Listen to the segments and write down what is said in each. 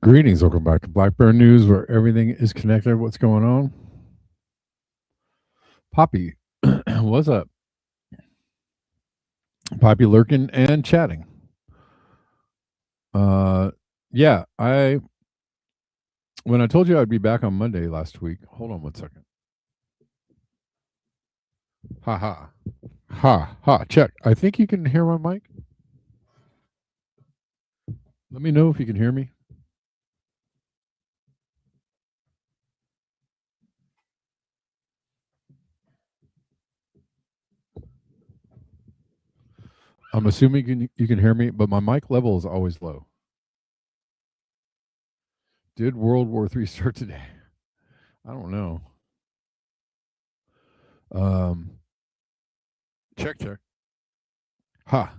Greetings, welcome back to Black Bear News, where everything is connected. What's going on? Poppy, what's up? Poppy lurking and chatting. Yeah, when I told you I'd be back on Monday last week, hold on one second. Ha ha. Ha ha. Check. I think you can hear my mic. Let me know if you can hear me. I'm assuming you can hear me, but my mic level is always low. Did World War III start today? I don't know. Check. Ha.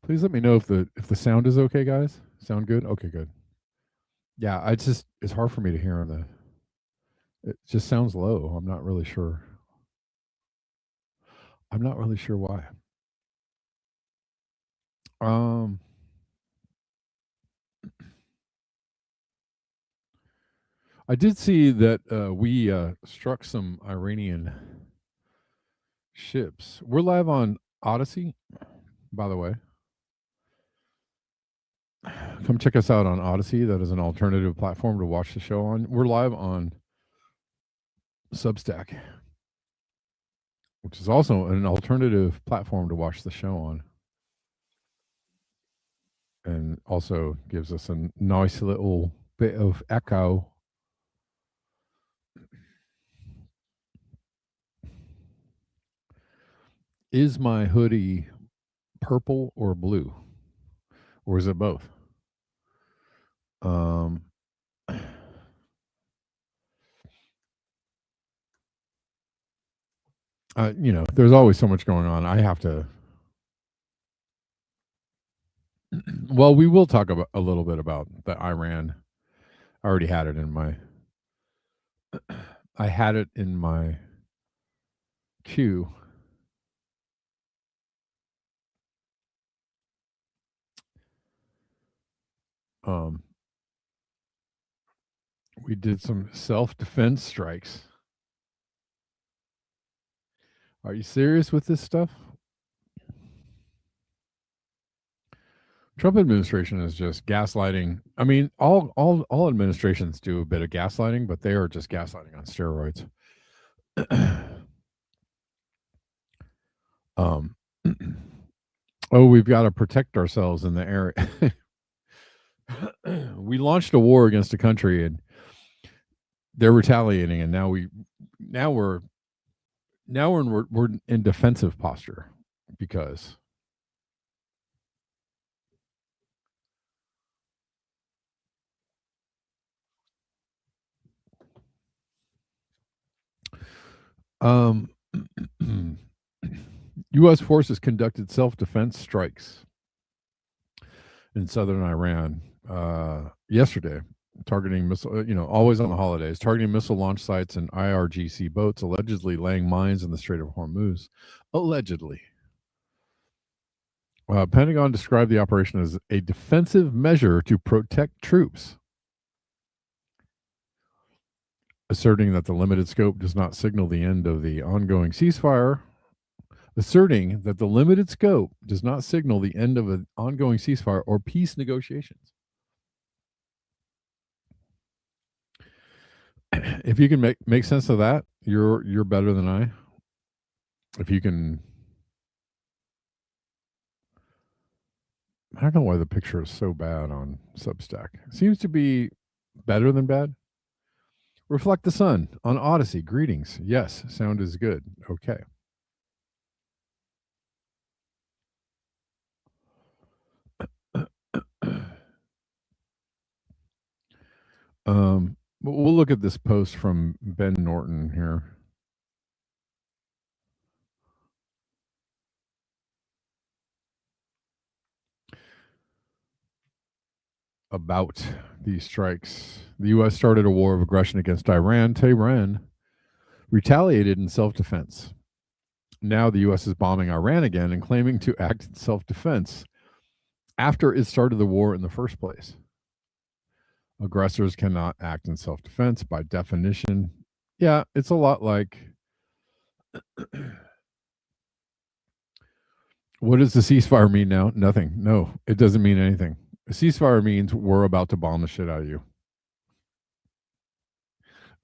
Please let me know if the sound is okay, guys. Sound good? Okay, good. Yeah, it's hard for me to hear on it just sounds low. I'm not really sure. I'm not really sure why. I did see that we struck some Iranian ships. We're live on Odyssey, by the way. Come check us out on Odyssey. That is an alternative platform to watch the show on. We're live on Substack, which is also an alternative platform to watch the show on. And also gives us a nice little bit of echo. Is my hoodie purple or blue? Or is it both? There's always so much going on. I have to. Well, we will talk about a little bit about the Iran. I already had it in my. I had it in my queue. We did some self-defense strikes. Are you serious with this stuff? Trump administration is just gaslighting. I mean, all administrations do a bit of gaslighting, but they are just gaslighting on steroids. Oh, we've got to protect ourselves in the area. We launched a war against a country, and they're retaliating, and we're in defensive posture because U.S. forces conducted self-defense strikes in southern Iran yesterday, targeting missile. Always on the holidays, targeting missile launch sites and IRGC boats, allegedly laying mines in the Strait of Hormuz. Allegedly. Pentagon described the operation as a defensive measure to protect troops, asserting that the limited scope does not signal the end of the ongoing ceasefire. Asserting that the limited scope does not signal the end of an ongoing ceasefire or peace negotiations. If you can make sense of that, you're better than I. If you can, I don't know why the picture is so bad on Substack. It seems to be better than bad. Reflect the sun on Odyssey. Greetings. Yes, sound is good. Okay. We'll look at this post from Ben Norton here. About these strikes. The U.S. started a war of aggression against Iran. Tehran retaliated in self-defense. Now the U.S. is bombing Iran again and claiming to act in self-defense after it started the war in the first place. Aggressors cannot act in self-defense by definition. Yeah, it's a lot like what does the ceasefire mean now? Nothing. No, it doesn't mean anything. A ceasefire means we're about to bomb the shit out of you.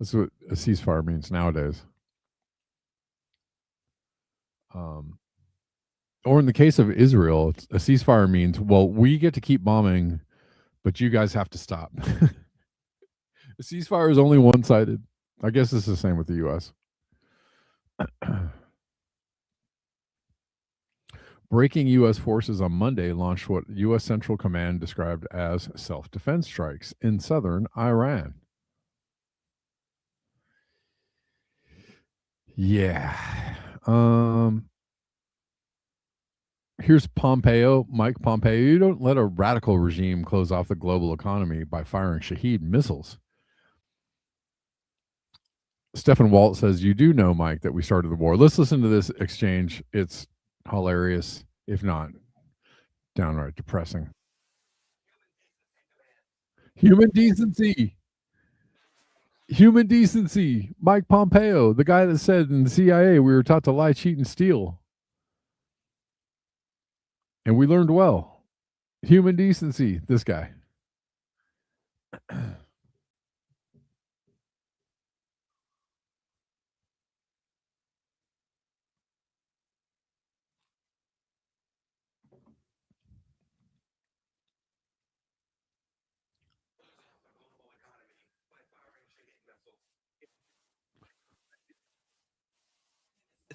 That's what a ceasefire means nowadays. Or in the case of Israel, a ceasefire means, well, we get to keep bombing, but you guys have to stop. A ceasefire is only one-sided. I guess it's the same with the U.S. Breaking U.S. forces on Monday launched what U.S. Central Command described as self-defense strikes in southern Iran. Yeah. Here's Pompeo, Mike Pompeo. You don't let a radical regime close off the global economy by firing Shaheed missiles. Stephen Walt says, you do know, Mike, that we started the war. Let's listen to this exchange. It's hilarious, if not downright depressing. Human decency. Human decency. Mike Pompeo, the guy that said in the CIA we were taught to lie, cheat, and steal. And we learned well. Human decency, this guy.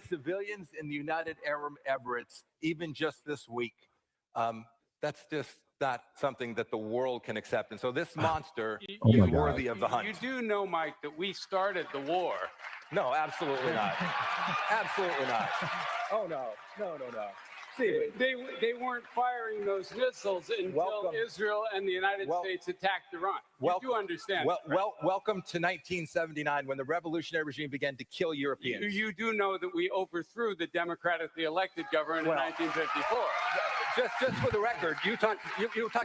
Civilians in the United Arab Emirates, even just this week. That's just not something that the world can accept. And so this monster is worthy of the hunt. You do know, Mike, that we started the war. No, absolutely not. Absolutely not. Oh, no. See, they weren't firing those missiles until Israel and the United States attacked Iran. You do understand. Welcome to 1979, when the revolutionary regime began to kill Europeans. You do know that we overthrew the democratically elected government in 1954. Just for the record, you talk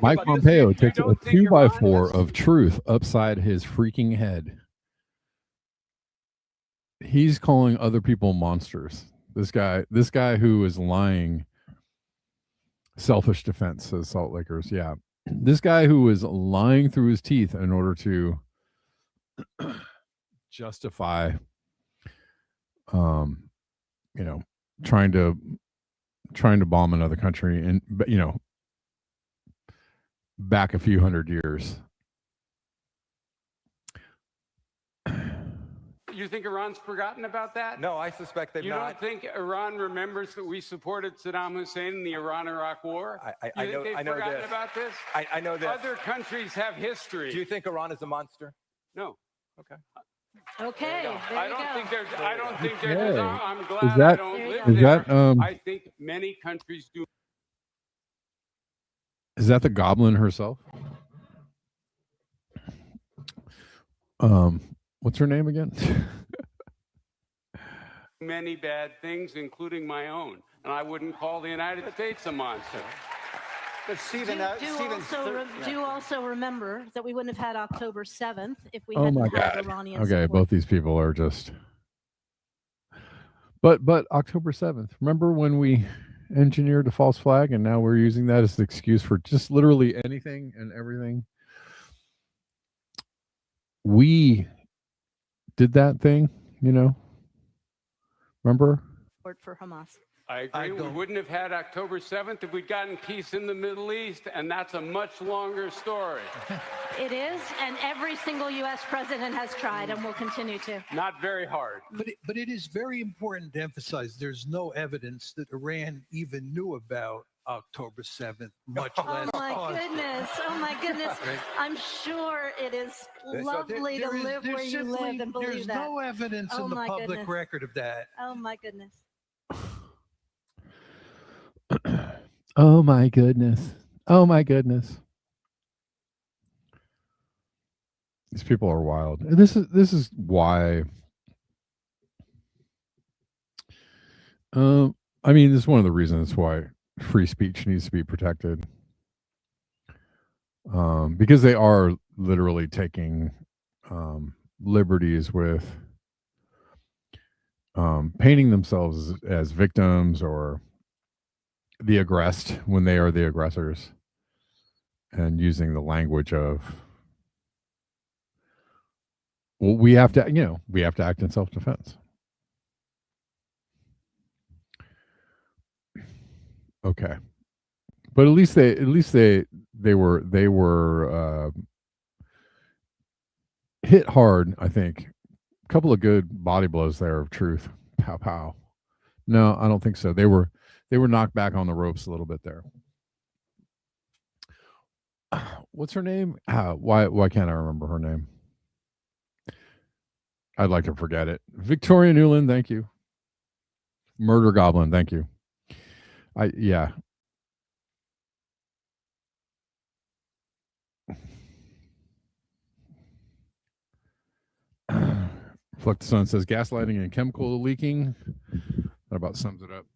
Mike about Pompeo takes a 2x4 of truth upside his freaking head. He's calling other people monsters. This guy who is lying. Selfish defense, says Salt Lakers. Yeah. This guy who is lying through his teeth in order to justify, trying to trying to bomb another country, and back a few hundred years. You think Iran's forgotten about that? No, I suspect they've not. You don't think Iran remembers that we supported Saddam Hussein in the Iran-Iraq War? I know forgotten about this? I know this. Other countries have history. Do you think Iran is a monster? No. Okay. Okay. I don't think they're. Okay. I'm glad I don't live is there. that I think many countries do. Is that the goblin herself? What's her name again? Many bad things, including my own, and I wouldn't call the United States a monster. But Stephen, do also remember that we wouldn't have had October 7th if we hadn't had Iranian support. Both these people are just. But October 7th. Remember when we engineered a false flag, and now we're using that as an excuse for just literally anything and everything? We did that thing, Remember? For Hamas. I agree. We wouldn't have had October 7th if we'd gotten peace in the Middle East, and that's a much longer story. It is, and every single U.S. president has tried and will continue to. Not very hard. But it is very important to emphasize there's no evidence that Iran even knew about October 7th, much less. Oh my goodness. I'm sure it is lovely to live where you live and believe that. There's no evidence in the public record of that. Oh my goodness. Oh my goodness. Oh my goodness. These people are wild. This is why. This is one of the reasons why free speech needs to be protected. Because they are literally taking liberties with painting themselves as victims or the aggressed when they are the aggressors, and using the language of, well, we have to act in self-defense. Okay, but at least they were hit hard. I think a couple of good body blows there of truth. Pow pow. No, I don't think so. They were knocked back on the ropes a little bit there. What's her name? Why can't I remember her name? I'd like to forget it. Victoria Nuland, thank you. Murder Goblin, thank you. Reflect the Sun says gaslighting and chemical leaking. That about sums it up.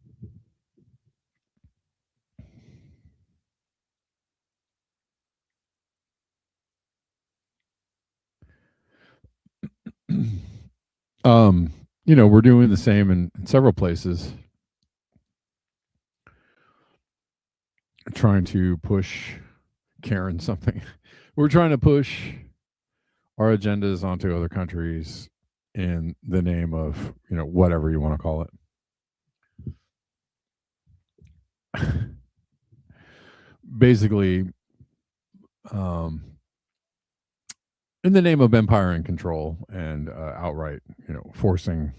We're doing the same in several places. Trying to push Karen something. We're trying to push our agendas onto other countries in the name of, whatever you want to call it. Basically, in the name of empire and control, and outright, forcing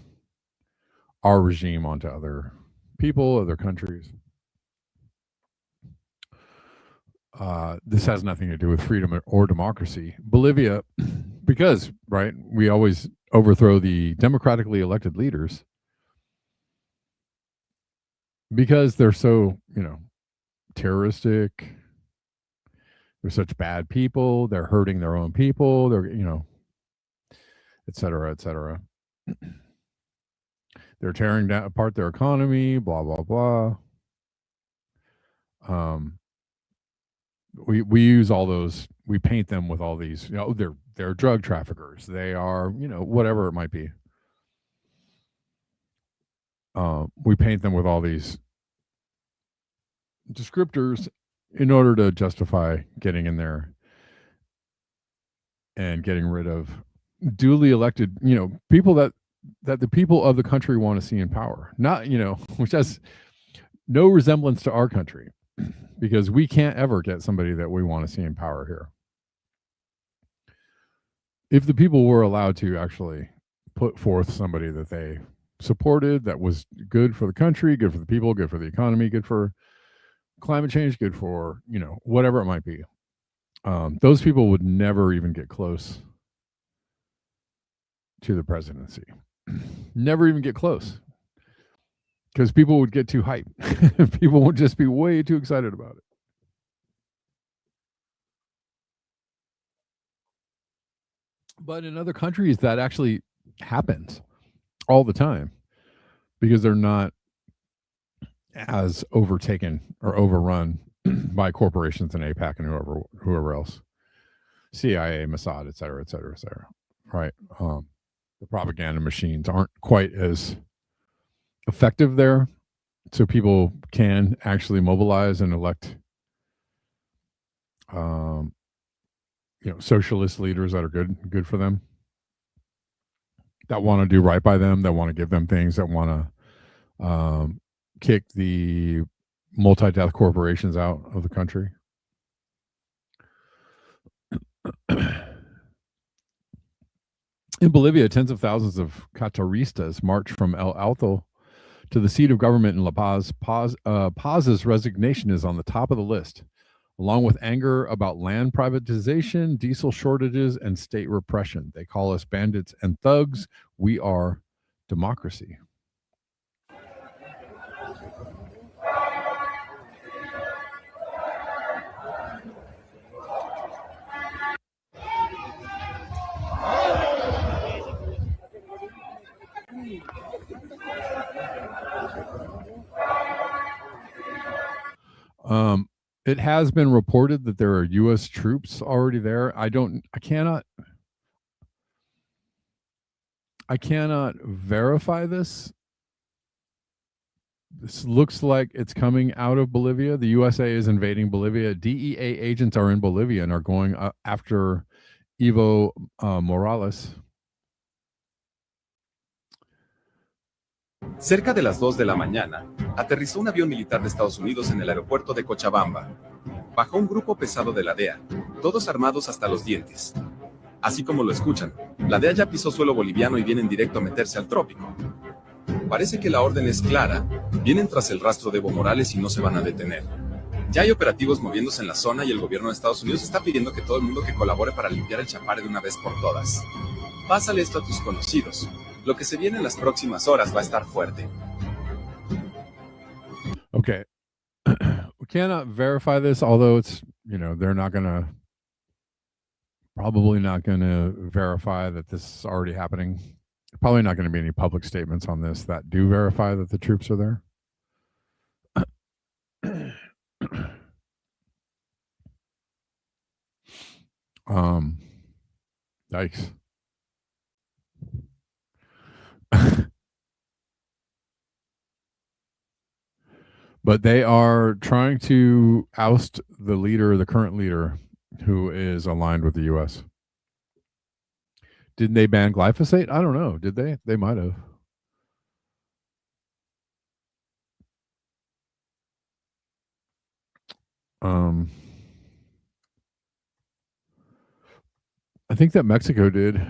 our regime onto other people, other countries. This has nothing to do with freedom or democracy. Bolivia, because, right, we always overthrow the democratically elected leaders because they're so, terroristic. They're such bad people. They're hurting their own people. They're, et cetera, et cetera. They're tearing apart their economy, blah, blah, blah. We use all those, we paint them with all these, they're drug traffickers. They are, whatever it might be. We paint them with all these descriptors in order to justify getting in there and getting rid of duly elected, people that the people of the country want to see in power. Not, which has no resemblance to our country, because we can't ever get somebody that we want to see in power here. If the people were allowed to actually put forth somebody that they supported, that was good for the country, good for the people, good for the economy, good for climate change, good for, whatever it might be, those people would never even get close to the presidency. Never even get close. Because people would get too hyped. People would just be way too excited about it. But in other countries, that actually happens all the time because they're not as overtaken or overrun by corporations in APAC and whoever else. CIA, Mossad, et cetera, et cetera, et cetera. Right? The propaganda machines aren't quite as effective there, so people can actually mobilize and elect socialist leaders that are good for them, that want to do right by them, that want to give them things, that want to kick the multi-death corporations out of the country. In Bolivia, tens of thousands of Cataristas marched from El Alto to the seat of government in La Paz. Paz's resignation is on the top of the list, along with anger about land privatization, diesel shortages, and state repression. They call us bandits and thugs. We are democracy. It has been reported that there are U.S. troops already there. I cannot verify this. This looks like it's coming out of Bolivia. The USA is invading Bolivia. DEA agents are in Bolivia and are going after Evo Morales. Cerca de las 2 de la mañana, aterrizó un avión militar de Estados Unidos en el aeropuerto de Cochabamba. Bajó un grupo pesado de la DEA, todos armados hasta los dientes. Así como lo escuchan, la DEA ya pisó suelo boliviano y vienen directo a meterse al trópico. Parece que la orden es clara, vienen tras el rastro de Evo Morales y no se van a detener. Ya hay operativos moviéndose en la zona y el gobierno de Estados Unidos está pidiendo que todo el mundo que colabore para limpiar el Chapare de una vez por todas. Pásale esto a tus conocidos. Lo que se viene en las próximas horas va a estar fuerte. Okay. We cannot verify this, although it's, they're probably not going to verify that this is already happening. Probably not going to be any public statements on this that do verify that the troops are there. Yikes. But they are trying to oust the current leader, who is aligned with the U.S. Didn't they ban glyphosate? I don't know. Did they? They might have. I think that Mexico did.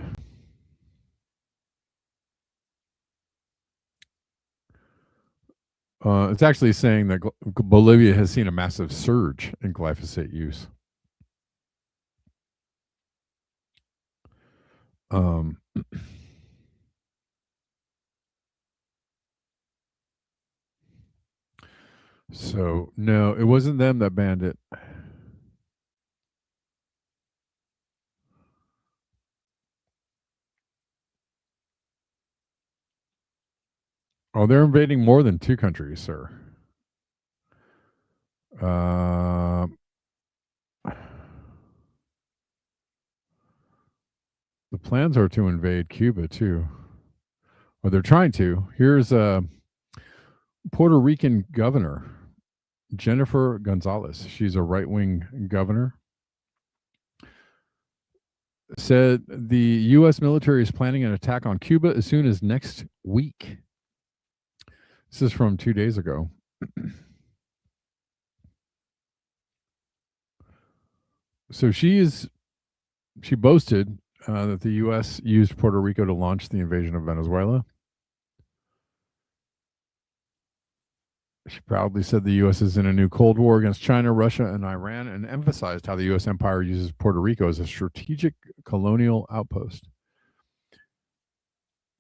It's actually saying that Bolivia has seen a massive surge in glyphosate use. So, no, it wasn't them that banned it. Oh, they're invading more than 2 countries, sir. The plans are to invade Cuba, too. Or they're trying to. Here's a Puerto Rican governor, Jennifer Gonzalez. She's a right-wing governor. Said the U.S. military is planning an attack on Cuba as soon as next week. This is from 2 days ago. So she boasted that the U.S. used Puerto Rico to launch the invasion of Venezuela. She proudly said the U.S. is in a new Cold War against China, Russia, and Iran, and emphasized how the U.S. empire uses Puerto Rico as a strategic colonial outpost.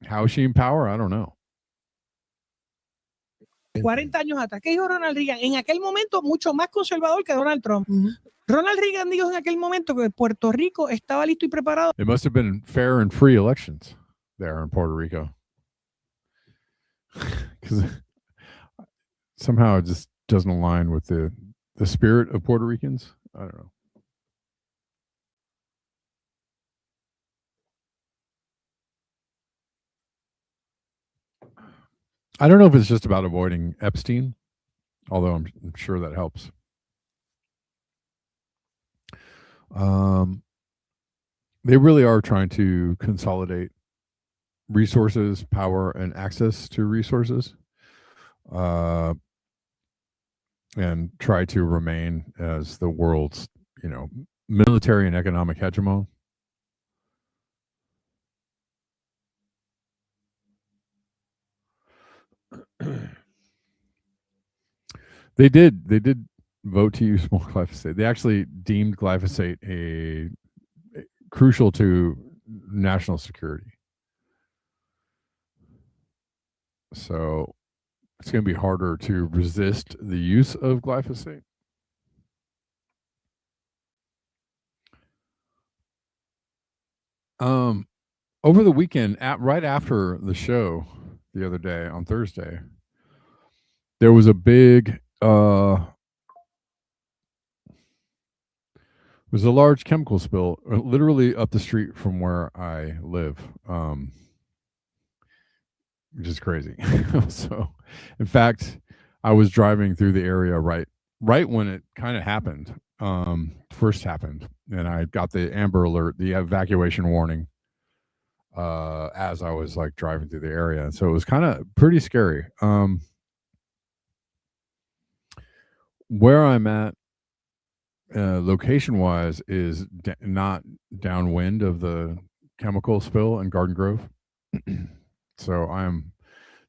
How is she in power? I don't know. 40 años atrás. ¿Qué dijo Ronald Reagan? En aquel momento, mucho más conservador que Donald Trump. Ronald Reagan dijo en aquel momento que Puerto Rico estaba listo y preparado. It must have been fair and free elections there in Puerto Rico. Because somehow it just doesn't align with the spirit of Puerto Ricans. I don't know. I don't know if it's just about avoiding Epstein, although I'm sure that helps. They really are trying to consolidate resources, power, and access to resources, and try to remain as the world's, military and economic hegemon. They did vote to use more glyphosate. They actually deemed glyphosate crucial to national security. So it's going to be harder to resist the use of glyphosate. Over the weekend, right after the show the other day on Thursday, there was a big was a large chemical spill literally up the street from where I live, which is crazy. So, in fact, I was driving through the area right when it kind of happened, first happened, and I got the Amber Alert, the evacuation warning, as I was like driving through the area. And so it was kind of pretty scary. Where I'm at, location wise, is not downwind of the chemical spill in Garden Grove. So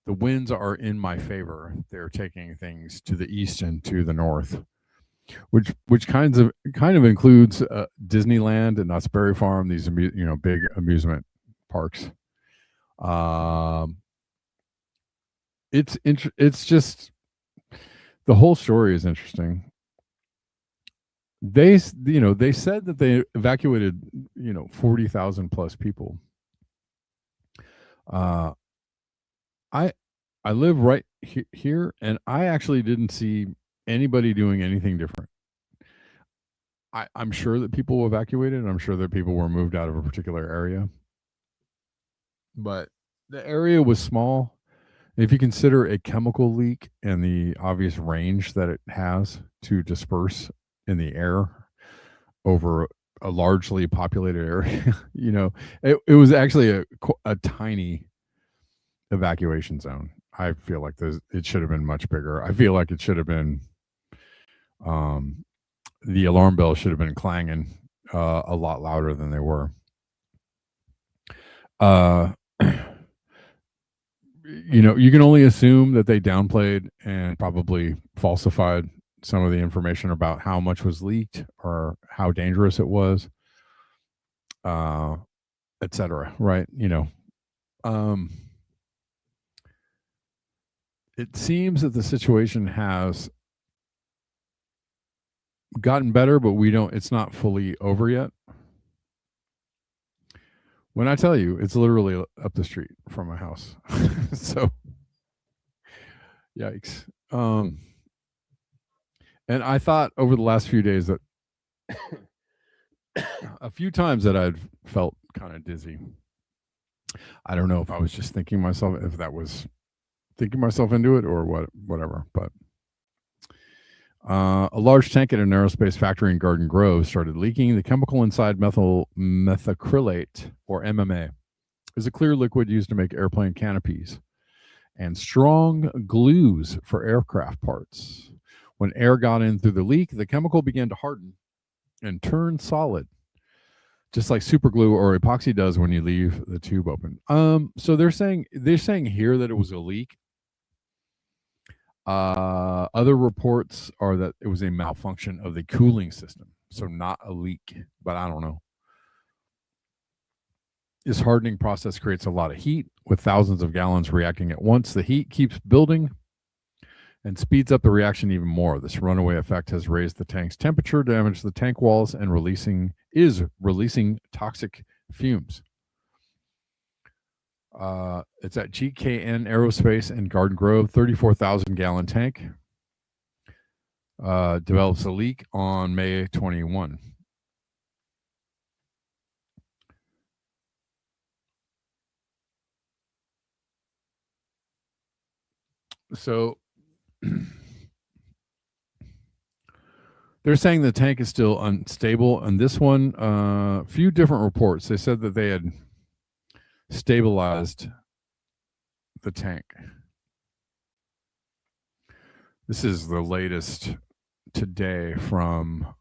the winds are in my favor. They're taking things to the east and to the north, which kind of includes Disneyland and Knott's Berry Farm, these big amusement parks. It's just, the whole story is interesting. They said that they evacuated 40,000 plus people. I live right here, and I actually didn't see anybody doing anything different. I'm sure that people evacuated, and I'm sure that people were moved out of a particular area, but the area was small. If you consider a chemical leak and the obvious range that it has to disperse in the air over a largely populated area, it was actually a tiny evacuation zone. I feel like it should have been much bigger. I feel like it should have been, the alarm bell should have been clanging a lot louder than they were. You can only assume that they downplayed and probably falsified some of the information about how much was leaked or how dangerous it was, etc. Right? It seems that the situation has gotten better, but it's not fully over yet. When I tell you, it's literally up the street from my house. So, yikes. And I thought over the last few days that a few times that I'd felt kind of dizzy. I don't know if I was just thinking myself into it or whatever. But a large tank at an aerospace factory in Garden Grove started leaking. The chemical inside methacrylate, or MMA, is a clear liquid used to make airplane canopies and strong glues for aircraft parts. When air got in through the leak, the chemical began to harden and turn solid, just like super glue or epoxy does when you leave the tube open. So they're saying here that it was a leak. Other reports are that it was a malfunction of the cooling system, so not a leak, but I don't know. This hardening process creates a lot of heat with thousands of gallons reacting at once. The heat keeps building and speeds up the reaction even more. This runaway effect has raised the tank's temperature, damaged the tank walls, and releasing toxic fumes. It's at GKN Aerospace in Garden Grove, 34,000 gallon tank. Develops a leak on May 21. So they're saying the tank is still unstable. And this one, a few different reports, they said that they had stabilized the tank. This is the latest today from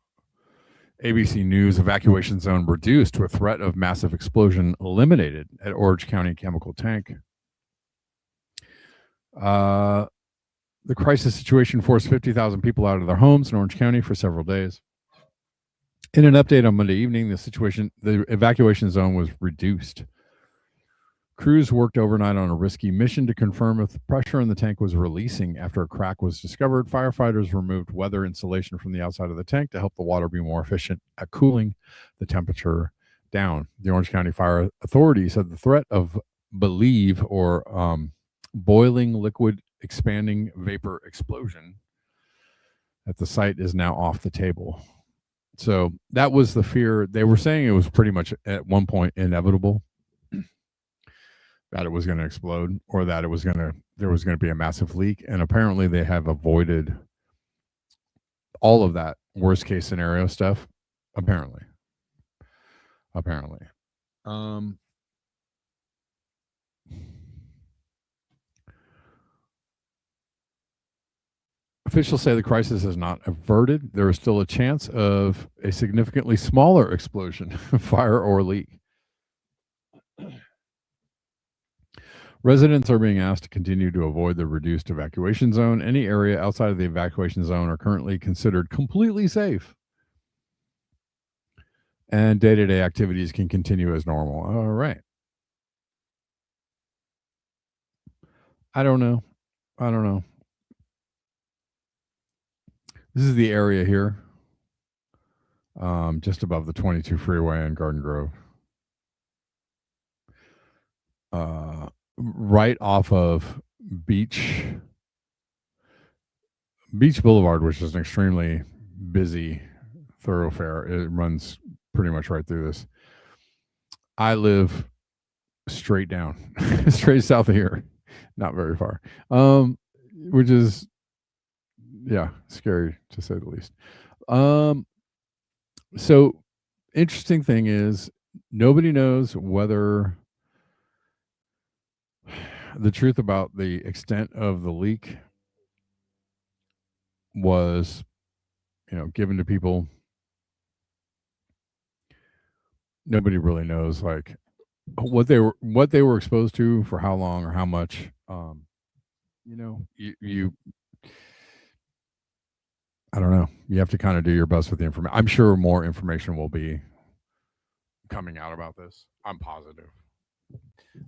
ABC News. Evacuation zone reduced with threat of massive explosion eliminated at Orange County chemical tank. The crisis situation forced 50,000 people out of their homes in Orange County for several days. In an update on Monday evening, the evacuation zone was reduced. Crews worked overnight on a risky mission to confirm if the pressure in the tank was releasing. After a crack was discovered, firefighters removed weather insulation from the outside of the tank to help the water be more efficient at cooling the temperature down. The Orange County Fire Authority said the threat of boiling liquid expanding vapor explosion at the site is now off the table. So that was the fear. They were saying it was pretty much at one point inevitable that it was going to explode, or that there was going to be a massive leak. And apparently they have avoided all of that worst case scenario stuff. Apparently. Officials say the crisis is not averted. There is still a chance of a significantly smaller explosion, fire, or leak. Residents are being asked to continue to avoid the reduced evacuation zone. Any area outside of the evacuation zone are currently considered completely safe, and day-to-day activities can continue as normal. All right. I don't know. This is the area here, just above the 22 freeway in Garden Grove. Right off of Beach Boulevard, which is an extremely busy thoroughfare. It runs pretty much right through this. I live straight down, straight south of here, not very far, which is, yeah, scary to say the least. So interesting thing is nobody knows whether the truth about the extent of the leak was, given to people. Nobody really knows like what they were exposed to for how long or how much. I don't know. You have to kind of do your best with the information. I'm sure more information will be coming out about this. I'm positive.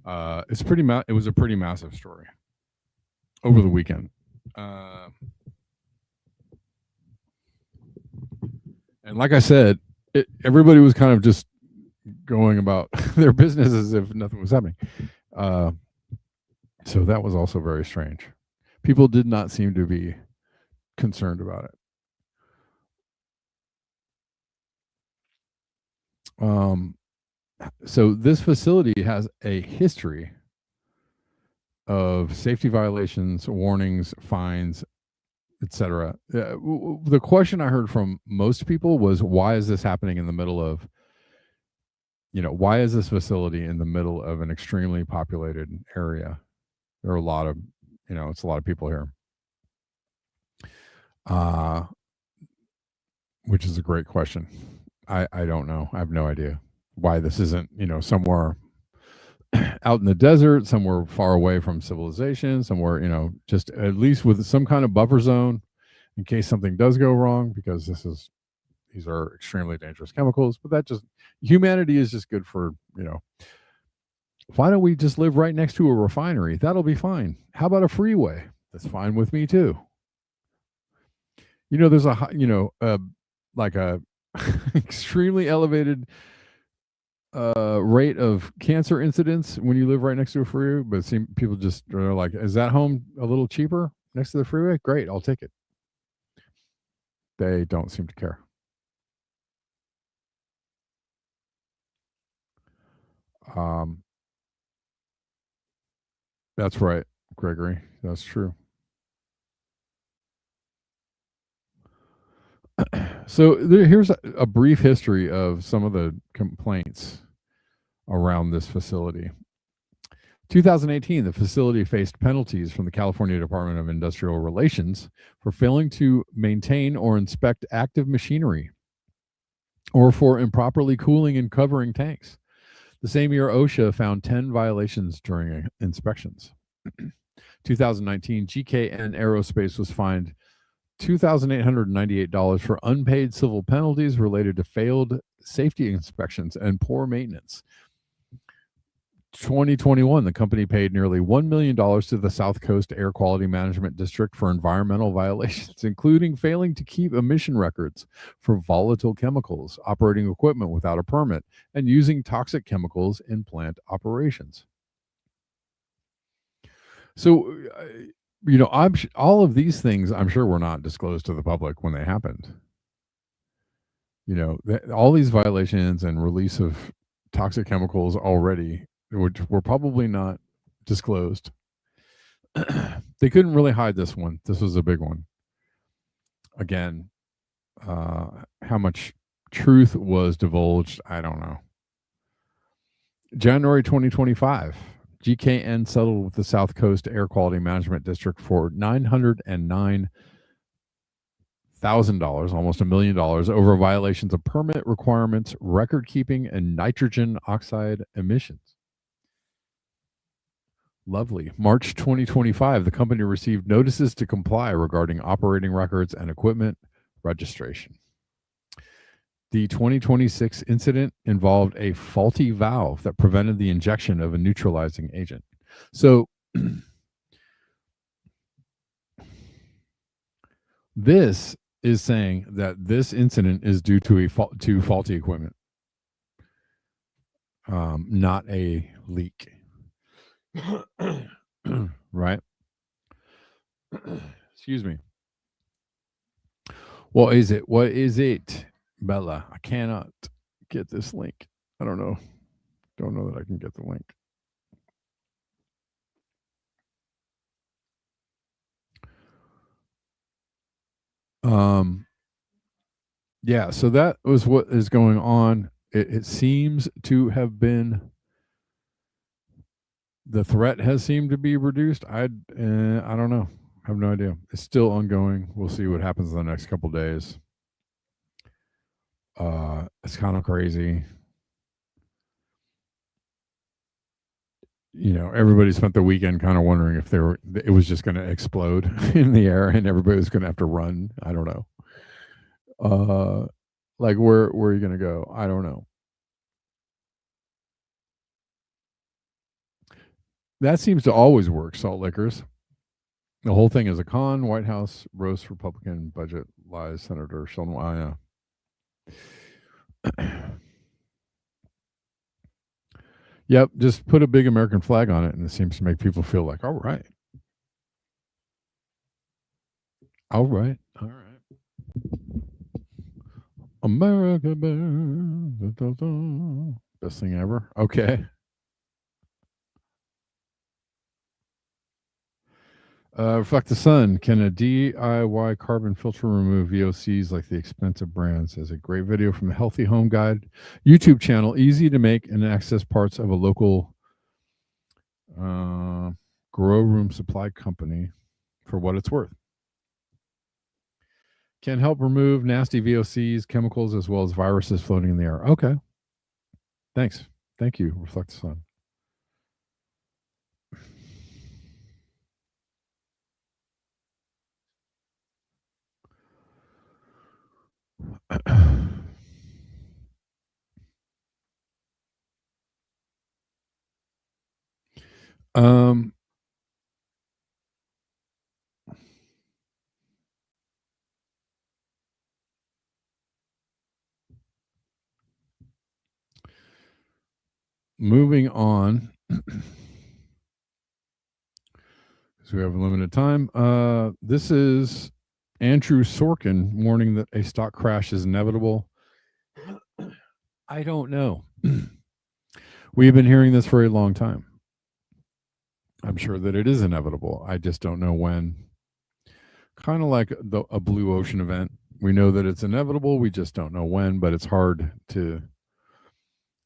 It was a pretty massive story over the weekend. And like I said, everybody was kind of just going about their business as if nothing was happening. So that was also very strange. People did not seem to be concerned about it. So this facility has a history of safety violations, warnings, fines, etc. The question I heard from most people was, why is this happening in the middle of, why is this facility in the middle of an extremely populated area? There are a lot of, it's a lot of people here. Which is a great question. I don't know. I have no idea why this isn't, somewhere out in the desert, somewhere far away from civilization, somewhere, just at least with some kind of buffer zone in case something does go wrong, because these are extremely dangerous chemicals. But humanity is just good for, why don't we just live right next to a refinery? That'll be fine. How about a freeway? That's fine with me too. There's like a extremely elevated rate of cancer incidence when you live right next to a freeway, but people just are like, is that home a little cheaper next to the freeway? Great, I'll take it. They don't seem to care. That's right, Gregory. That's true. So here's a brief history of some of the complaints around this facility. 2018, the facility faced penalties from the California Department of Industrial Relations for failing to maintain or inspect active machinery or for improperly cooling and covering tanks. The same year, OSHA found 10 violations during inspections. 2019, GKN Aerospace was fined $2,898 for unpaid civil penalties related to failed safety inspections and poor maintenance. 2021, the company paid nearly $1 million to the South Coast Air Quality Management District for environmental violations, including failing to keep emission records for volatile chemicals, operating equipment without a permit, and using toxic chemicals in plant operations. So, all of these things, I'm sure, were not disclosed to the public when they happened. All these violations and release of toxic chemicals already, which were probably not disclosed. They couldn't really hide this one. This was a big one. Again, how much truth was divulged, I don't know. January 2025, GKN settled with the South Coast Air Quality Management District for $909,000, almost $1 million, over violations of permit requirements, record keeping, and nitrogen oxide emissions. Lovely. March 2025, the company received notices to comply regarding operating records and equipment registration. The 2026 incident involved a faulty valve that prevented the injection of a neutralizing agent. So this is saying that this incident is due to faulty equipment, not a leak. Right? Excuse me. What is it? What is it, Bella? I cannot get this link. I don't know. Don't know that I can get the link. Yeah, so that was what is going on. It seems to have been, the threat has seemed to be reduced. I don't know. I have no idea. It's still ongoing. We'll see what happens in the next couple days. It's kind of crazy. Everybody spent the weekend kind of wondering if it was just going to explode in the air and everybody was going to have to run. I don't know. Like where are you going to go? I don't know. That seems to always work, salt lickers. The whole thing is a con. White House roast Republican budget lies Senator Sheldon. Yep, just put a big American flag on it, and it seems to make people feel like, all right. All right. All right. America, best thing ever. Okay. Reflect the Sun. Can a DIY carbon filter remove VOCs like the expensive brands? As a great video from the Healthy Home Guide YouTube channel. Easy to make and access parts of a local grow room supply company for what it's worth. Can help remove nasty VOCs, chemicals, as well as viruses floating in the air. Okay. Thanks. Thank you, Reflect the Sun. Moving on, because we have a limited time. This is Andrew Sorkin warning that a stock crash is inevitable. I don't know. We've been hearing this for a long time. I'm sure that it is inevitable. I just don't know when. Kind of like a blue ocean event. We know that it's inevitable. We just don't know when, but it's hard to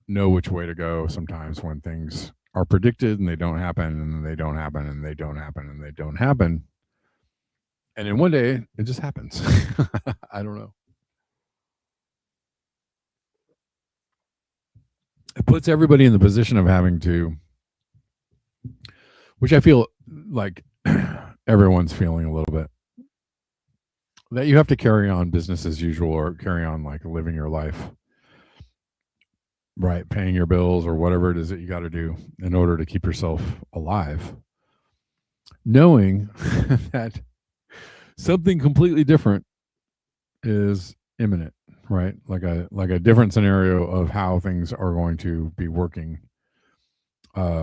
know which way to go sometimes when things are predicted and they don't happen and they don't happen and they don't happen and they don't happen. And then one day it just happens. I don't know. It puts everybody in the position of having to, which I feel like everyone's feeling a little bit, that you have to carry on business as usual or carry on like living your life, right? Paying your bills or whatever it is that you got to do in order to keep yourself alive, knowing that something completely different is imminent, right? Like a different scenario of how things are going to be working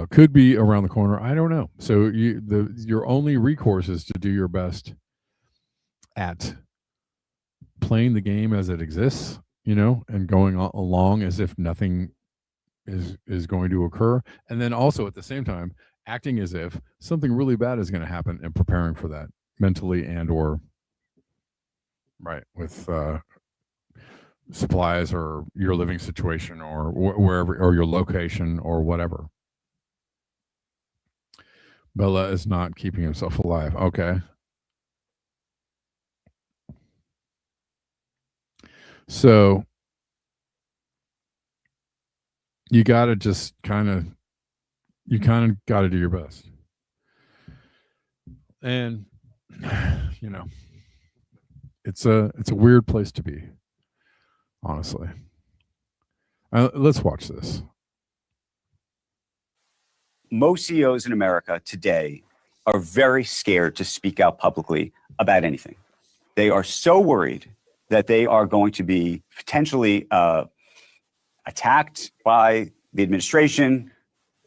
could be around the corner. I don't know. So your only recourse is to do your best at playing the game as it exists, and going along as if nothing is going to occur, and then also at the same time acting as if something really bad is going to happen and preparing for that mentally and or right with supplies or your living situation or wherever, or your location or whatever. Bella is not keeping himself alive. Okay. So you got to just kind of got to do your best. And it's a weird place to be, honestly. Let's watch this. Most CEOs in America today are very scared to speak out publicly about anything. They are so worried that they are going to be potentially attacked by the administration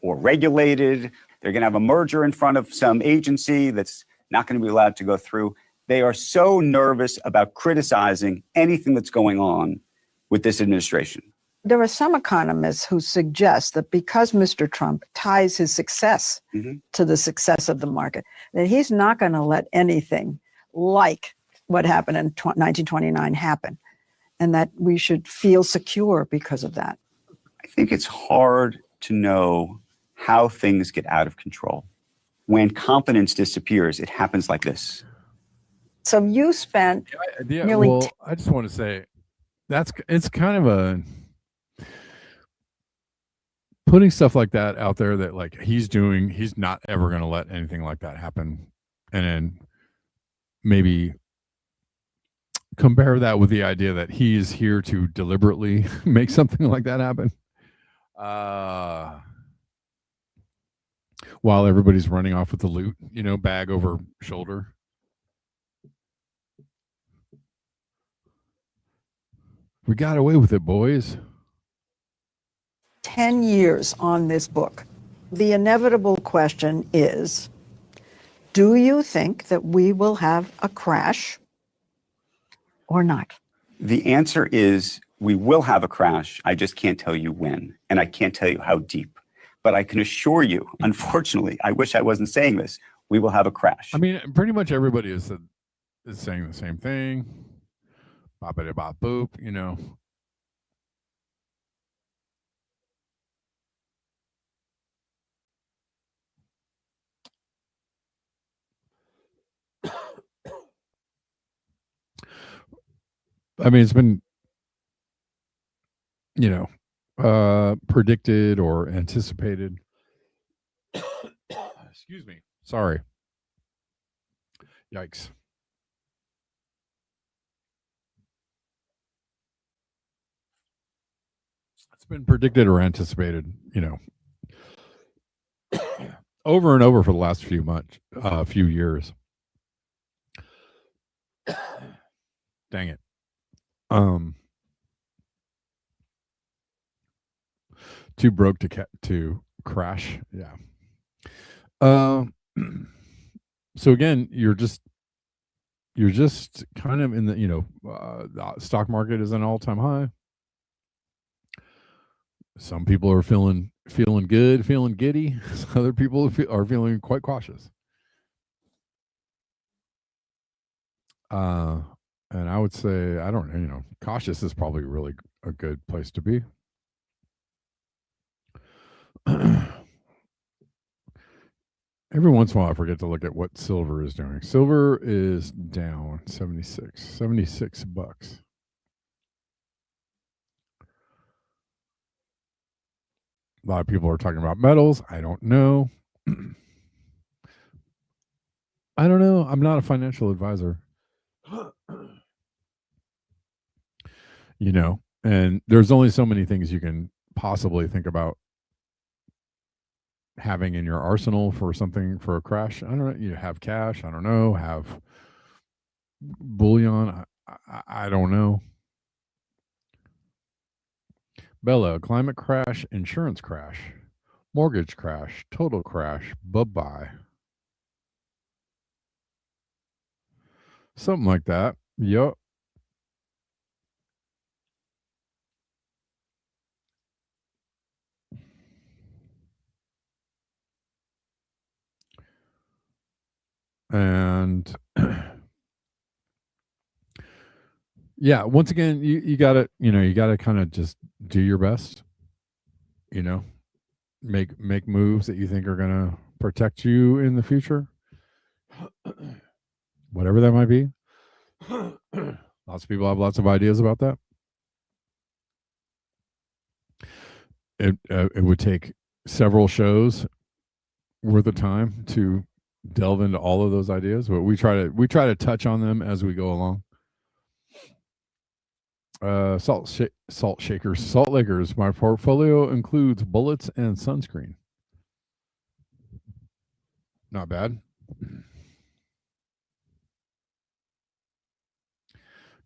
or regulated. They're going to have a merger in front of some agency that's not going to be allowed to go through. They are so nervous about criticizing anything that's going on with this administration. There are some economists who suggest that because Mr. Trump ties his success to the success of the market, that he's not going to let anything like what happened in 1929 happen, and that we should feel secure because of that. I think it's hard to know how things get out of control. When confidence disappears, it happens like this. So you spent nearly... Well, I just want to say, it's kind of a... putting stuff like that out there that like he's not ever going to let anything like that happen, and then maybe compare that with the idea that he is here to deliberately make something like that happen while everybody's running off with the loot, bag over shoulder. We got away with it, boys. 10 years on this book. The inevitable question is, do you think that we will have a crash or not? The answer is we will have a crash. I just can't tell you when, and I can't tell you how deep. But I can assure you, unfortunately, I wish I wasn't saying this, we will have a crash. I mean, pretty much everybody is saying the same thing. Boppity bop boop, I mean, it's been, predicted or anticipated. Excuse me. Sorry. Yikes. It's been predicted or anticipated, over and over for the last few years. Dang it. Too broke to crash. Yeah. So again, you're just kind of in the, the stock market is an all-time high. Some people are feeling good, feeling giddy. Other people are feeling quite cautious. And I would say, I don't know, cautious is probably really a good place to be. Every once in a while, I forget to look at what silver is doing. Silver is down 76 bucks. A lot of people are talking about metals. I don't know. I don't know. I'm not a financial advisor. And there's only so many things you can possibly think about having in your arsenal for a crash. I don't know. You have cash. I don't know. Have bullion. I don't know. Bella, climate crash, insurance crash, mortgage crash, total crash, bye-bye. Something like that. Yup. And yeah, once again, you gotta kind of just do your best, make moves that you think are gonna protect you in the future, whatever that might be. Lots of people have lots of ideas about that. It would take several shows worth of time to delve into all of those ideas, but we try to touch on them as we go along. Salt shakers, salt lakers. My portfolio includes bullets and sunscreen. Not bad.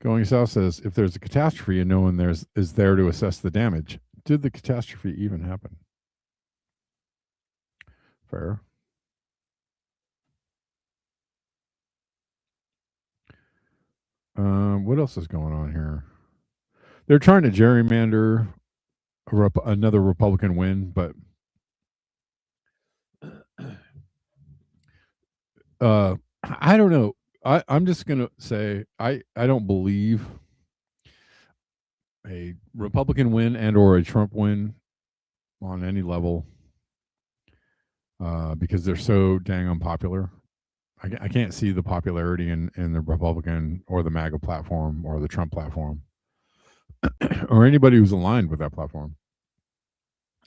Going South says, if there's a catastrophe and no one is there to assess the damage, did the catastrophe even happen? Fair. What else is going on here? They're trying to gerrymander another Republican win, but I don't know. I'm just gonna say I don't believe a Republican win and or a Trump win on any level because they're so dang unpopular. I can't see the popularity in the Republican or the MAGA platform or the Trump platform or anybody who's aligned with that platform.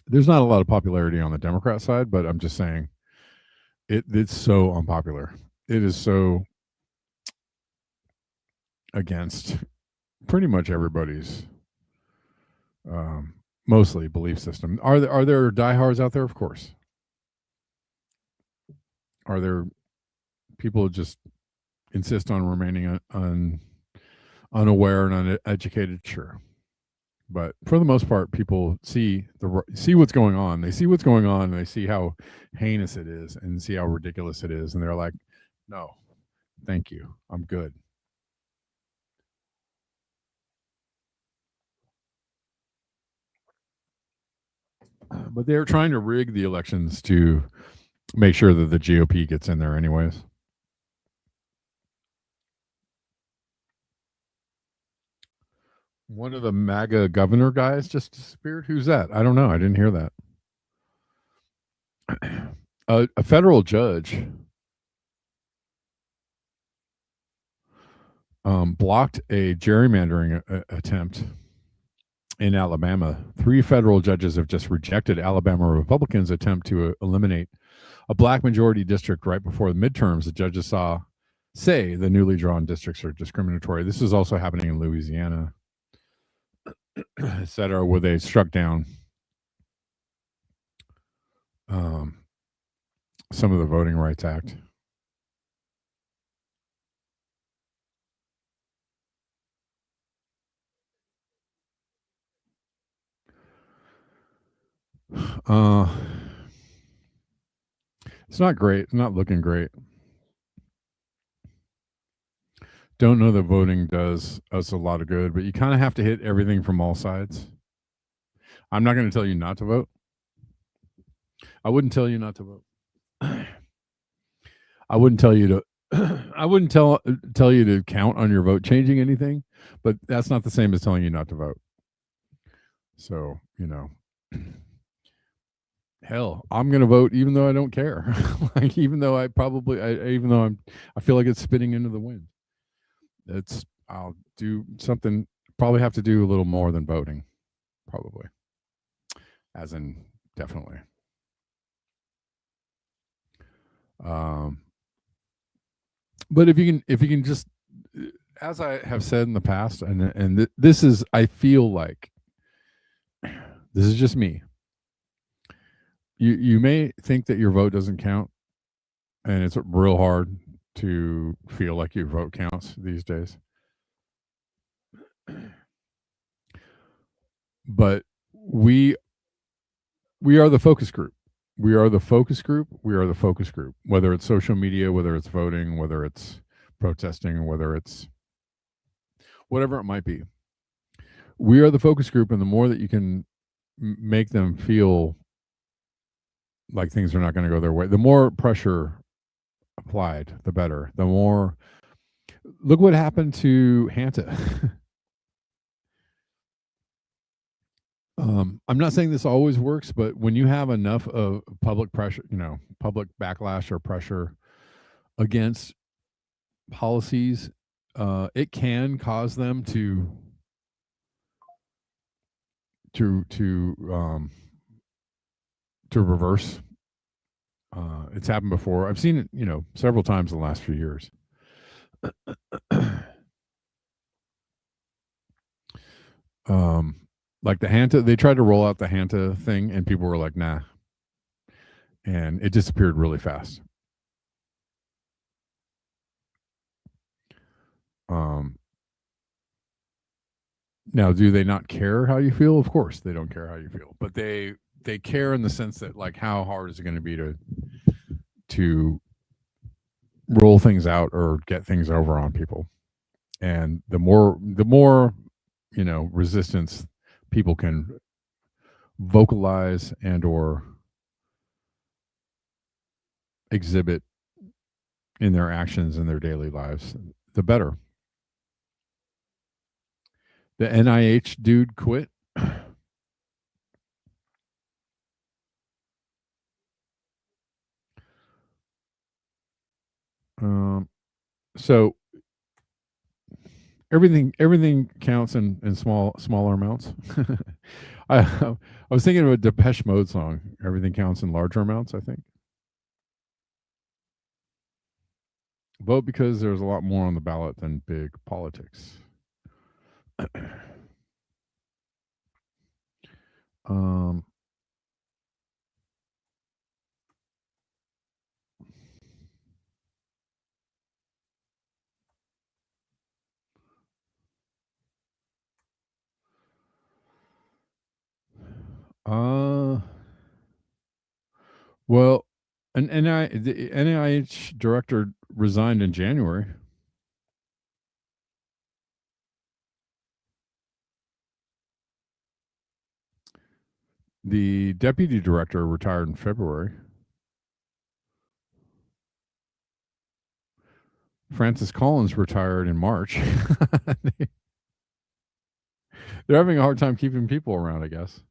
There's not a lot of popularity on the Democrat side, but I'm just saying it's so unpopular. It is so against pretty much everybody's mostly belief system. Are there diehards out there? Of course. Are there people who just insist on remaining unaware and uneducated? Sure. But for the most part, people see what's going on. They see what's going on, and they see how heinous it is, and see how ridiculous it is, and they're like, "No, thank you, I'm good." But they're trying to rig the elections to make sure that the GOP gets in there, anyways. One of the MAGA governor guys just disappeared. Who's that? I don't know. I didn't hear that. A federal judge blocked a gerrymandering attempt in Alabama. 3 federal judges have just rejected Alabama Republicans' attempt to eliminate a black majority district right before the midterms. The judges say the newly drawn districts are discriminatory. This is also happening in Louisiana, et cetera, where they struck down some of the Voting Rights Act. It's not great. It's not looking great. Don't know that voting does us a lot of good, but you kind of have to hit everything from all sides. I'm not going to tell you not to vote. I wouldn't tell you not to vote. I wouldn't tell you to I wouldn't tell you to count on your vote changing anything, but that's not the same as telling you not to vote. So, hell, I'm going to vote even though I don't care. Like, even though I feel like it's spitting into the wind. I'll do something, probably have to do a little more than voting, probably. As in, definitely. But if you can just, as I have said in the past, and this is, I feel like, this is just me. You may think that your vote doesn't count, and it's real hard to feel like your vote counts these days. But we are the focus group. We are the focus group. We are the focus group. Whether it's social media, whether it's voting, whether it's protesting, whether it's whatever it might be. We are the focus group, and the more that you can make them feel like things are not going to go their way, the more pressure applied, the better. The more, look what happened to Hanta. I'm not saying this always works, but when you have enough of public pressure, public backlash or pressure against policies, it can cause them to reverse. It's happened before. I've seen it, several times in the last few years. Like the Hanta, they tried to roll out the Hanta thing, and people were like, "Nah," and it disappeared really fast. Now, do they not care how you feel? Of course, they don't care how you feel, but they care in the sense that, like, how hard is it going to be to roll things out or get things over on people? And the more resistance people can vocalize and or exhibit in their actions in their daily lives, the better. The NIH dude quit. So everything counts in smaller amounts. I was thinking of a Depeche Mode song. Everything counts in larger amounts, I think. Vote because there's a lot more on the ballot than big politics. Well, the NIH director resigned in January. The deputy director retired in February. Francis Collins retired in March. They're having a hard time keeping people around, I guess.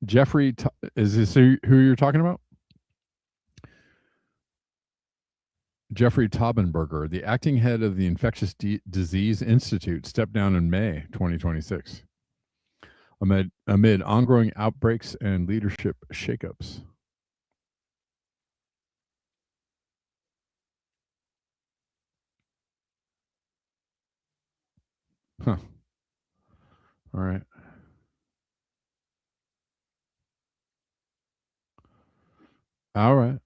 Jeffrey, is this who you're talking about? Jeffrey Taubenberger, the acting head of the Infectious Disease Institute, stepped down in May 2026 amid ongoing outbreaks and leadership shakeups. Huh. All right. All right.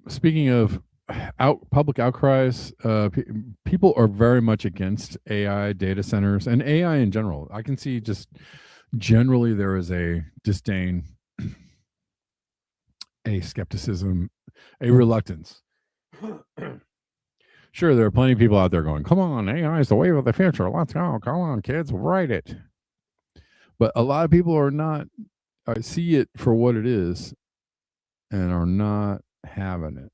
Speaking of public outcries, people are very much against AI data centers and AI in general. I can see just generally there is a disdain, a skepticism, a reluctance. Sure, there are plenty of people out there going, come on, AI is the wave of the future. Let's go. Come on, kids, write it. But a lot of people are not, see it for what it is and are not having it.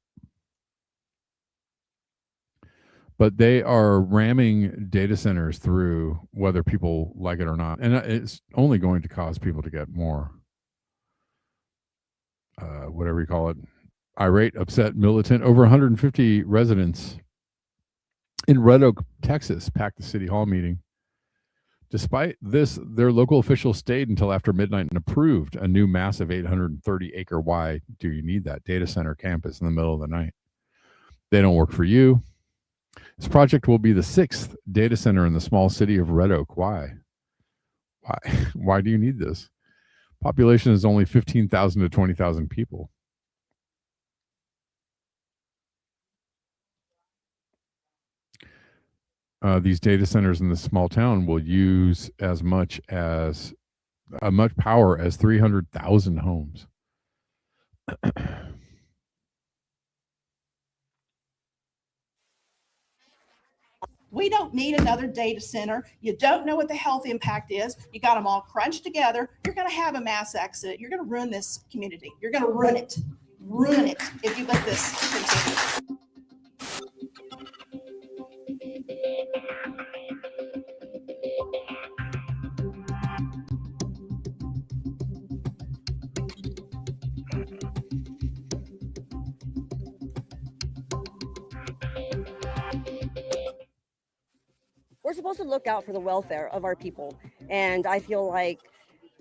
But they are ramming data centers through whether people like it or not. And it's only going to cause people to get more, whatever you call it, irate, upset, militant. Over 150 residents in Red Oak, Texas, packed the city hall meeting. Despite this, their local officials stayed until after midnight and approved a new massive 830-acre, why do you need that, data center campus in the middle of the night. They don't work for you. This project will be the 6th data center in the small city of Red Oak. Why? Why do you need this? Population is only 15,000 to 20,000 people. These data centers in this small town will use as much power as 300,000 homes. We don't need another data center. You don't know what the health impact is. You got them all crunched together. You're going to have a mass exit. You're going to ruin this community. You're going to ruin it if you let this continue. We're supposed to look out for the welfare of our people. And I feel like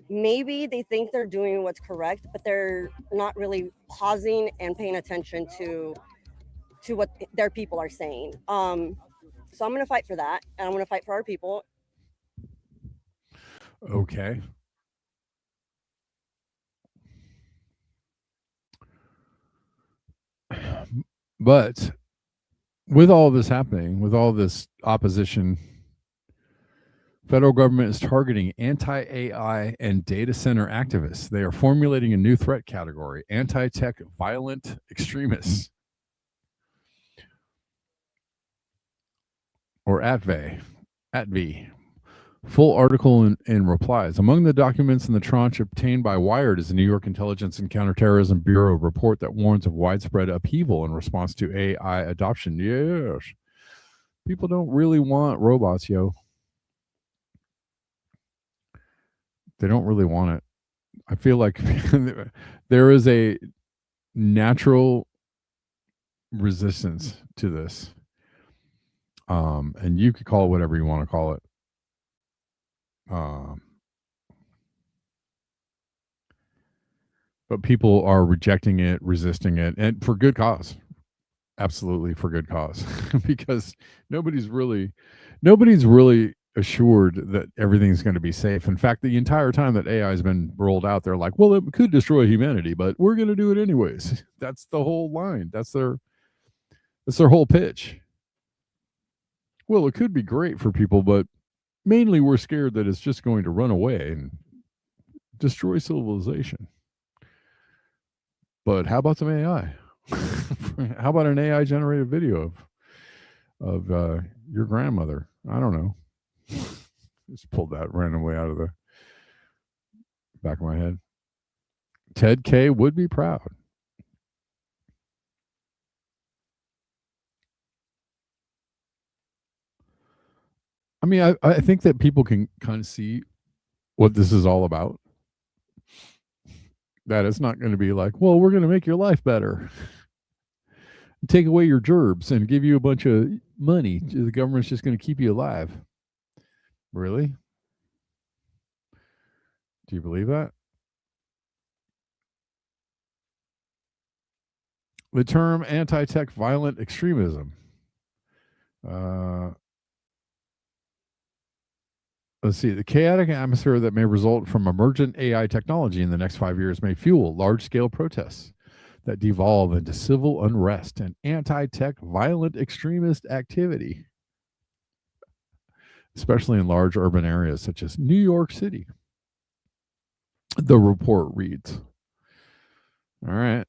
maybe they think they're doing what's correct, but they're not really pausing and paying attention to what their people are saying. So I'm going to fight for that, and I'm going to fight for our people. Okay. But with all this happening, with all this opposition, federal government is targeting anti-AI and data center activists. They are formulating a new threat category, anti-tech violent extremists, or ATV. Full article in replies. Among the documents in the tranche obtained by Wired is the New York Intelligence and Counterterrorism Bureau report that warns of widespread upheaval in response to AI adoption. Yes. People don't really want robots, yo. They don't really want it. I feel like there is a natural resistance to this. And you could call it whatever you want to call it. But people are rejecting it, resisting it, and for good cause. Absolutely for good cause. Because nobody's really assured that everything's going to be safe. In fact, the entire time that AI has been rolled out, they're like, well, it could destroy humanity, but we're going to do it anyways. That's the whole line. That's their whole pitch. Well, it could be great for people, but mainly we're scared that it's just going to run away and destroy civilization. But how about some AI? How about an AI generated video of your grandmother? I don't know. Just pulled that randomly out of the back of my head. Ted K would be proud. I mean, I think that people can kind of see what this is all about. That it's not going to be like, well, we're going to make your life better, take away your gerbs and give you a bunch of money. The government's just going to keep you alive. Really? Do you believe that? The term anti-tech violent extremism. Let's see. The chaotic atmosphere that may result from emergent AI technology in the next 5 years may fuel large-scale protests that devolve into civil unrest and anti-tech violent extremist activity, especially in large urban areas such as New York City. The report reads. All right.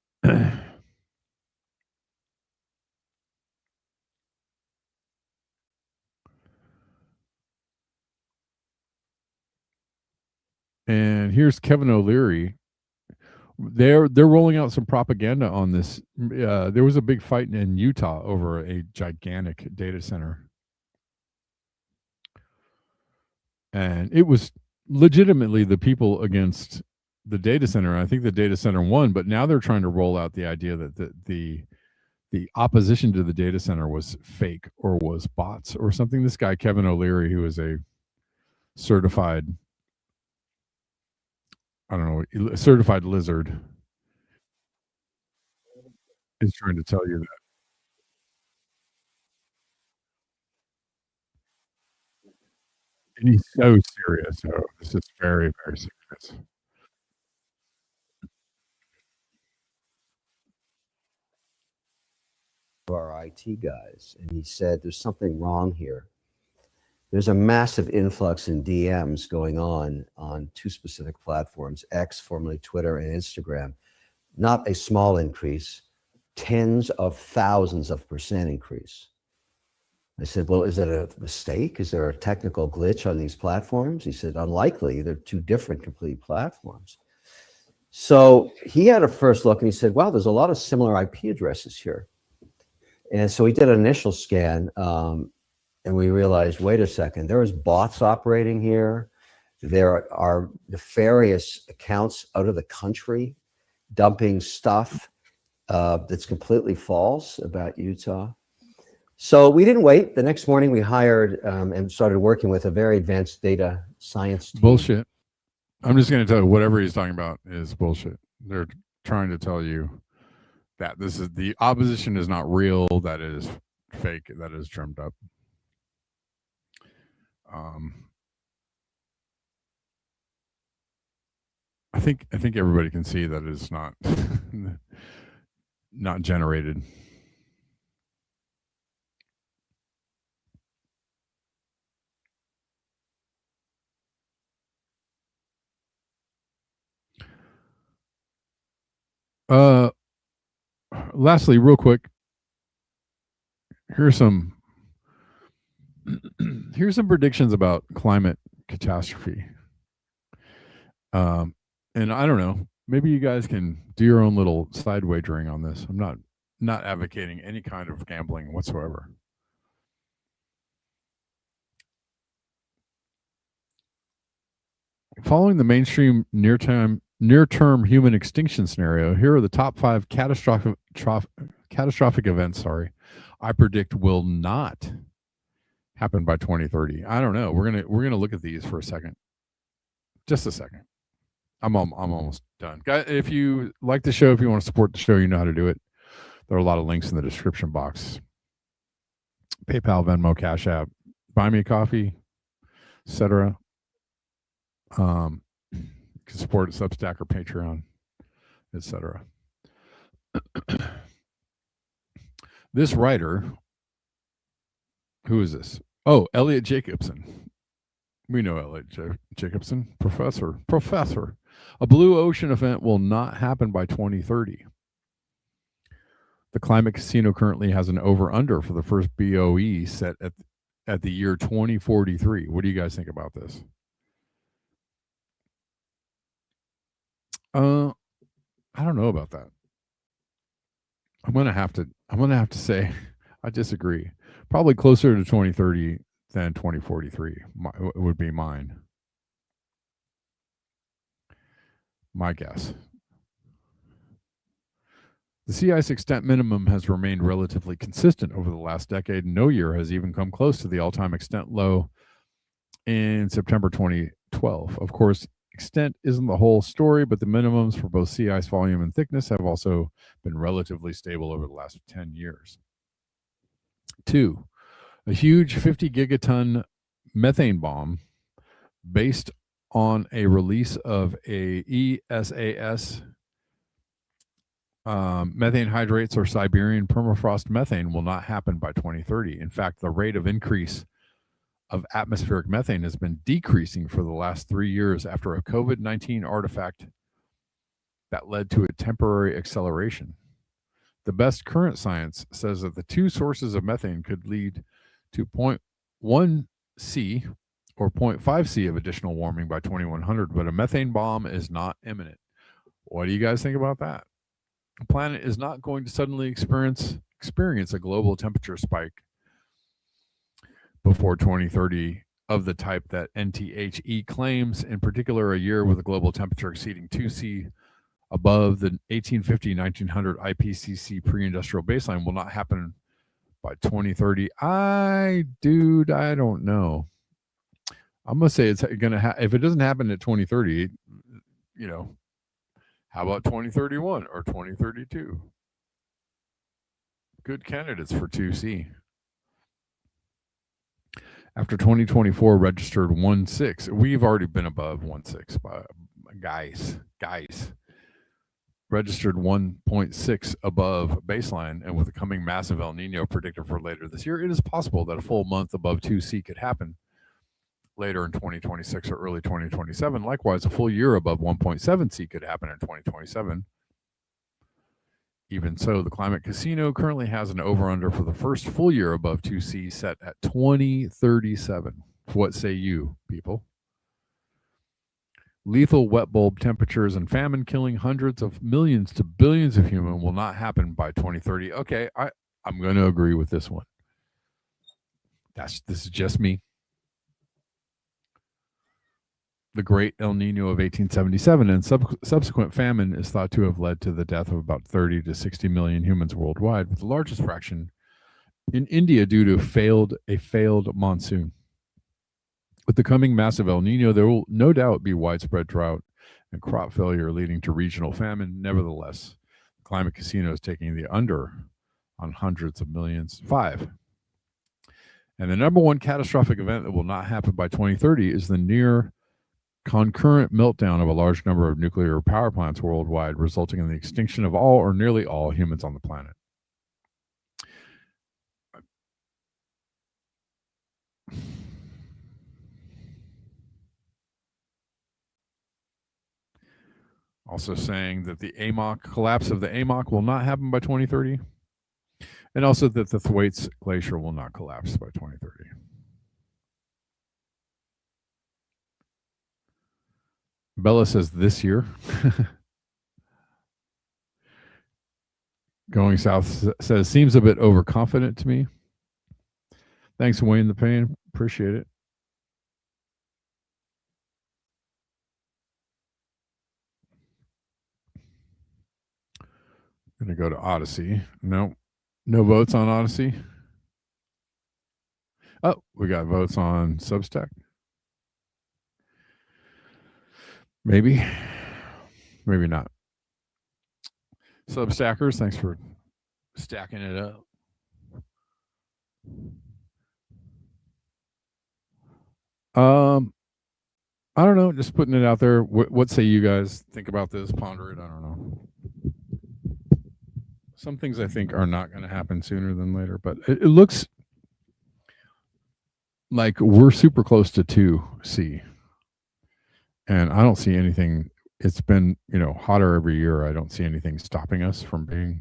And here's Kevin O'Leary. They're rolling out some propaganda on this. There was a big fight in Utah over a gigantic data center, and it was legitimately the people against the data center. I think the data center won, but now they're trying to roll out the idea that the opposition to the data center was fake or was bots or something. This guy Kevin O'Leary, who is a certified, I don't know, a certified lizard, is trying to tell you that. And he's so serious. So this is very, very serious. Our IT guys, and he said there's something wrong here. There's a massive influx in DMs going on two specific platforms, X, formerly Twitter, and Instagram. Not a small increase, tens of thousands of percent increase. I said, well, is it a mistake? Is there a technical glitch on these platforms? He said, unlikely. They're two different complete platforms. So he had a first look and he said, wow, there's a lot of similar IP addresses here. And so we did an initial scan and we realized, wait a second, there is bots operating here. There are nefarious accounts out of the country dumping stuff that's completely false about Utah. So we didn't wait. The next morning we hired and started working with a very advanced data science team. Bullshit. I'm just going to tell you, whatever he's talking about is bullshit. They're trying to tell you that this is the opposition is not real, that is fake, that is drummed up. I think everybody can see that it's not not generated. Lastly, real quick, here's some predictions about climate catastrophe. And I don't know, maybe you guys can do your own little side wagering on this. I'm not advocating any kind of gambling whatsoever. Following the mainstream near-term human extinction scenario, here are the top 5 catastrophic events, I predict will not happen by 2030. I don't know. We're gonna look at these for a second. Just a second. I'm almost done. Guys, if you like the show, if you want to support the show, you know how to do it. There are a lot of links in the description box. PayPal, Venmo, Cash App, Buy Me a Coffee, etc. You can support Substack or Patreon, etc. This writer, who is this? Oh, Elliot Jacobson. We know Elliot Jacobson, professor. A blue ocean event will not happen by 2030. The Climate Casino currently has an over-under for the first BOE set at the year 2043. What do you guys think about this? I don't know about that. I'm gonna have to say I disagree. Probably closer to 2030 than 2043. Would be my guess. The sea ice extent minimum has remained relatively consistent over the last decade. No year has even come close to the all-time extent low in September 2012. Of course, extent isn't the whole story, but the minimums for both sea ice volume and thickness have also been relatively stable over the last 10 years. 2, a huge 50 gigaton methane bomb based on a release of a ESAS methane hydrates or Siberian permafrost methane will not happen by 2030. In fact, the rate of increase of atmospheric methane has been decreasing for the last 3 years after a COVID-19 artifact that led to a temporary acceleration. The best current science says that the 2 sources of methane could lead to 0.1 C or 0.5 C of additional warming by 2100, but a methane bomb is not imminent. What do you guys think about that? The planet is not going to suddenly experience a global temperature spike before 2030 of the type that NTHE claims. In particular, a year with a global temperature exceeding 2C above the 1850-1900 IPCC pre-industrial baseline will not happen by 2030. I don't know. I'm gonna say it's gonna if it doesn't happen at 2030, how about 2031 or 2032? Good candidates for 2C. After 2024 registered 1.6, we've already been above 1.6, guys. Registered 1.6 above baseline, and with the coming massive El Nino predicted for later this year, it is possible that a full month above 2C could happen later in 2026 or early 2027. Likewise, a full year above 1.7C could happen in 2027. Even so, the Climate Casino currently has an over-under for the first full year above 2C set at 2037. What say you, people? Lethal wet bulb temperatures and famine killing hundreds of millions to billions of humans will not happen by 2030. Okay, I'm going to agree with this one. This is just me. The Great El Nino of 1877 and subsequent famine is thought to have led to the death of about 30 to 60 million humans worldwide, with the largest fraction in India due to a failed monsoon. With the coming massive El Nino, there will no doubt be widespread drought and crop failure leading to regional famine. Nevertheless, the Climate Casino is taking the under on hundreds of millions. 5. And the number one catastrophic event that will not happen by 2030 is the near concurrent meltdown of a large number of nuclear power plants worldwide, resulting in the extinction of all or nearly all humans on the planet. Also saying that the collapse of the AMOC will not happen by 2030, and also that the Thwaites Glacier will not collapse by 2030. Bella says this year. Going South says, seems a bit overconfident to me. Thanks, Wayne the Pain. Appreciate it. I'm going to go to Odyssey. No votes on Odyssey. Oh, we got votes on Substack. Maybe not. Substackers, thanks for stacking it up. I don't know, just putting it out there. What say you guys? Think about this, ponder it. I don't know. Some things I think are not going to happen sooner than later, but it looks like we're super close to 2C. And I don't see anything. It's been, hotter every year. I don't see anything stopping us from being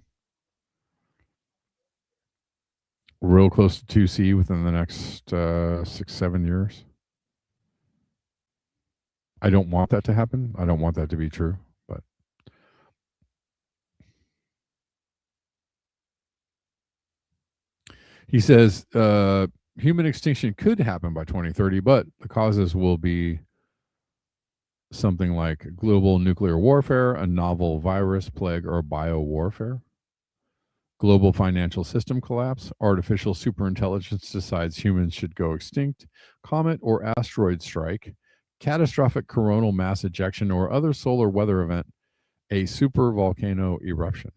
real close to 2C within the next 6-7 years. I don't want that to happen. I don't want that to be true. But he says, human extinction could happen by 2030, but the causes will be something like global nuclear warfare, a novel virus, plague, or biowarfare. Global financial system collapse, artificial superintelligence decides humans should go extinct, comet or asteroid strike, catastrophic coronal mass ejection or other solar weather event, a super volcano eruption.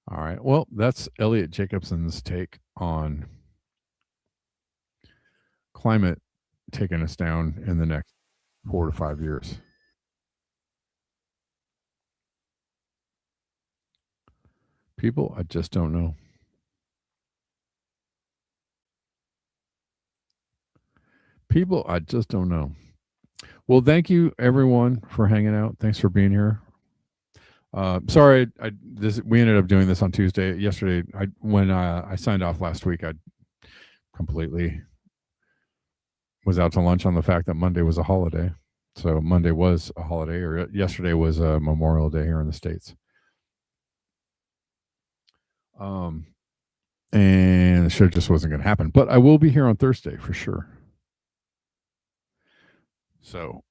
All right, well, that's Elliot Jacobson's take on climate taking us down in the next 4 to 5 years. People, I just don't know. People, I just don't know. Well, thank you everyone for hanging out. Thanks for being here. Sorry, we ended up doing this on Tuesday. Yesterday, when I signed off last week, I completely was out to lunch on the fact that Monday was a holiday. So Monday was a holiday, or yesterday was a Memorial Day here in the States. And the show just wasn't going to happen. But I will be here on Thursday for sure. So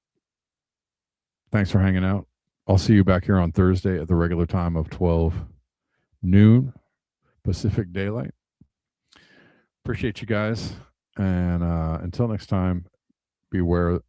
thanks for hanging out. I'll see you back here on Thursday at the regular time of 12 noon Pacific Daylight. Appreciate you guys. And until next time, beware.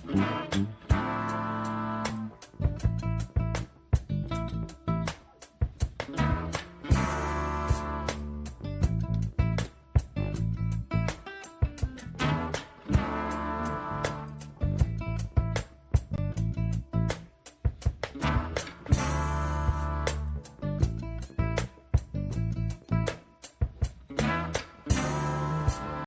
Mm-hmm.